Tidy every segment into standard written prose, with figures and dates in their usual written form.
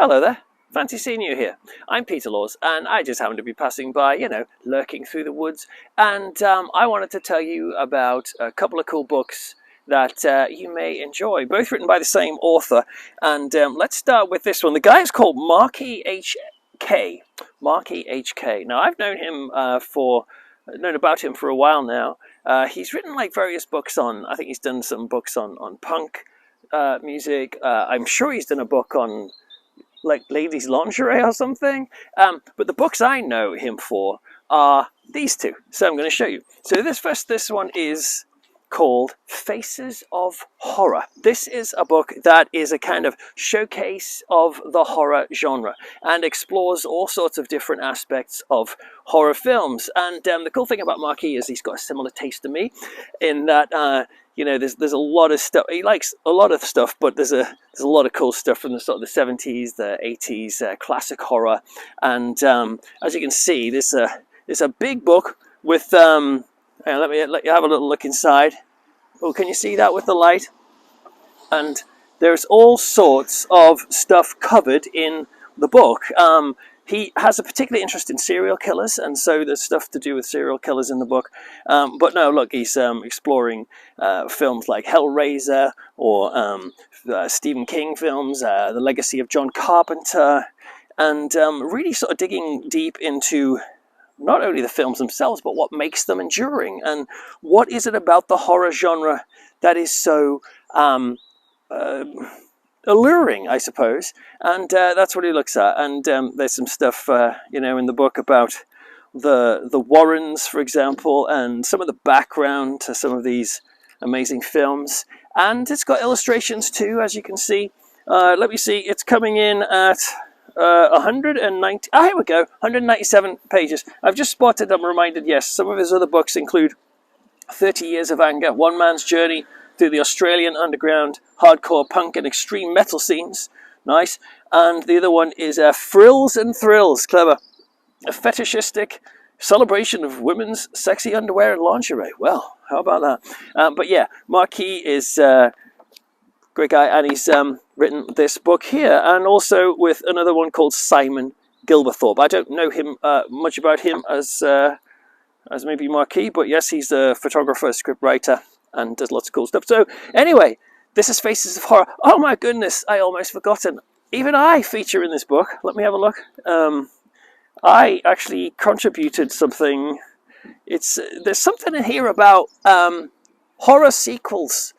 Hello there. Fancy seeing you here. I'm Peter Laws, and I just happened to be passing by, lurking through the woods. And I wanted to tell you about a couple of cool books that you may enjoy, both written by the same author. And let's start with this one. The guy is called Marquis H.K. Marquis H.K. Now, I've known about him for a while now. He's written like various books on, I think he's done some books on punk music. I'm sure he's done a book on like ladies' lingerie or something. But the books I know him for are these two. So I'm going to show you. So this one is called Faces of Horror. This is a book that is a kind of showcase of the horror genre and explores all sorts of different aspects of horror films. And the cool thing about Marquis is he's got a similar taste to me in that there's a lot of stuff. He likes a lot of stuff, but there's a lot of cool stuff from the sort of the 70s, the 80s, classic horror. And as you can see, this is a big book with let you have a little look inside. Oh, can you see that with the light? And there's all sorts of stuff covered in the book. He has a particular interest in serial killers, and so there's stuff to do with serial killers in the book. But no, look, he's exploring films like Hellraiser or Stephen King films, The Legacy of John Carpenter, and really sort of digging deep into not only the films themselves, but what makes them enduring, and what is it about the horror genre that is so alluring, I suppose. And that's what he looks at. And there's some stuff, in the book about the Warrens, for example, and some of the background to some of these amazing films. And it's got illustrations too, as you can see. Let me see. It's coming in at 190. Here we go. 197 pages. I've just spotted. I'm reminded. Yes, some of his other books include 30 Years of Anger, One Man's Journey through the Australian underground hardcore punk and extreme metal scenes. Nice. And the other one is Frills and Thrills. Clever. A fetishistic celebration of women's sexy underwear and lingerie. Well, how about that? But yeah, Marquis is great guy, and he's written this book here, and also with another one called Simon Gilberthorpe. I don't know him much about him as maybe Marquis, but yes, he's a photographer, scriptwriter, and does lots of cool stuff. So anyway, this is Faces of Horror. Oh my goodness, I almost forgotten. Even I feature in this book. Let me have a look. I actually contributed something. There's something in here about horror sequels.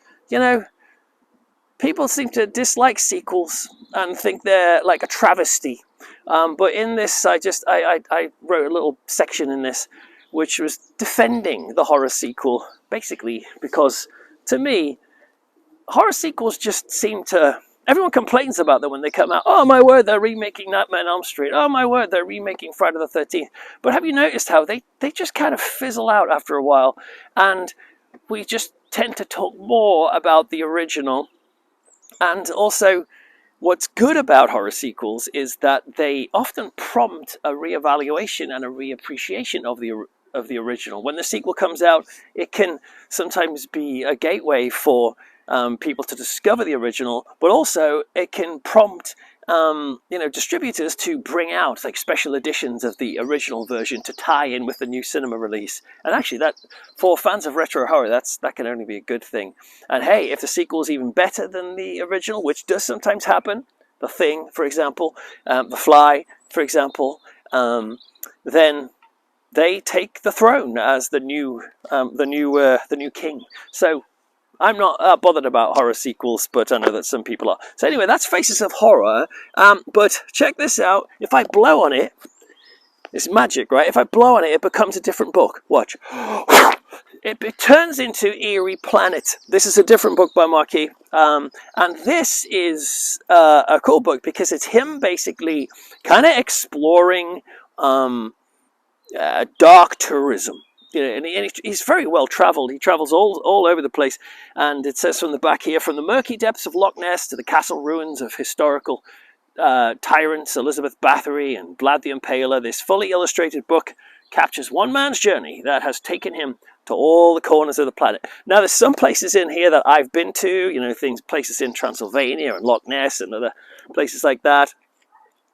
People seem to dislike sequels and think they're like a travesty. But in this, I wrote a little section in this, which was defending the horror sequel, basically, because to me, horror sequels just seem to... Everyone complains about them when they come out. Oh my word, they're remaking Nightmare on Elm Street. Oh my word, they're remaking Friday the 13th. But have you noticed how they just kind of fizzle out after a while? And we just tend to talk more about the original. And also, what's good about horror sequels is that they often prompt a reevaluation and a reappreciation of the original. When the sequel comes out, it can sometimes be a gateway for people to discover the original, but also it can prompt distributors to bring out like special editions of the original version to tie in with the new cinema release. And actually, that for fans of retro horror, that can only be a good thing. And hey, if the sequel is even better than the original, which does sometimes happen, The Thing, for example, The Fly, for example, then they take the throne as the new king. So I'm not bothered about horror sequels, but I know that some people are. So anyway, that's Faces of Horror. But check this out. If I blow on it, it's magic, right? If I blow on it, it becomes a different book. Watch. It turns into Eerie Planet. This is a different book by Marquis. And this is a cool book because it's him basically kind of exploring dark tourism. And he's very well travelled. He travels all over the place. And it says from the back here, from the murky depths of Loch Ness to the castle ruins of historical tyrants Elizabeth Bathory and Vlad the Impaler, this fully illustrated book captures one man's journey that has taken him to all the corners of the planet. Now, there's some places in here that I've been to, places in Transylvania and Loch Ness and other places like that.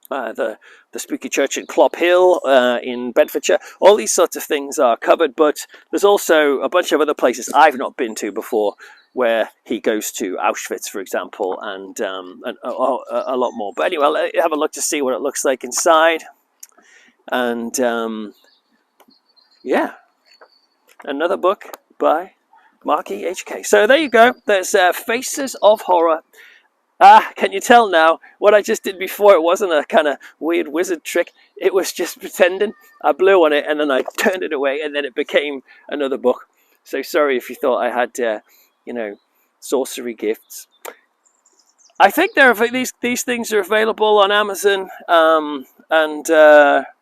the Spooky Church in Clop Hill in Bedfordshire. All these sorts of things are covered, but there's also a bunch of other places I've not been to before where he goes to, Auschwitz, for example, and a lot more. But anyway, have a look to see what it looks like inside. And yeah, another book by Marquis HK. So there you go. There's Faces of Horror. Can you tell now? What I just did before, it wasn't a kind of weird wizard trick. It was just pretending. I blew on it and then I turned it away and then it became another book. So sorry if you thought I had, sorcery gifts. I think these things are available on Amazon, and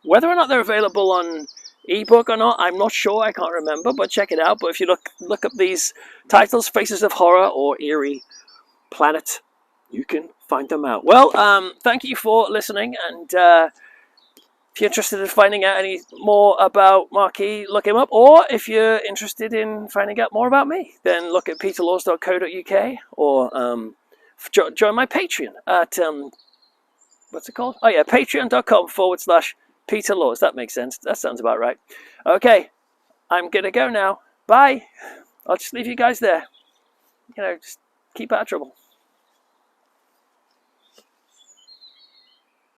whether or not they're available on ebook or not, I'm not sure. I can't remember, but check it out. But if you look up these titles, Faces of Horror or Eerie Planet, you can find them out. Well, thank you for listening, and if you're interested in finding out any more about Marquis, look him up. Or if you're interested in finding out more about me, then look at peterlaws.co.uk or join my Patreon at, what's it called? Oh yeah, patreon.com/peterlaws. That makes sense. That sounds about right. Okay, I'm going to go now. Bye. I'll just leave you guys there. Just keep out of trouble.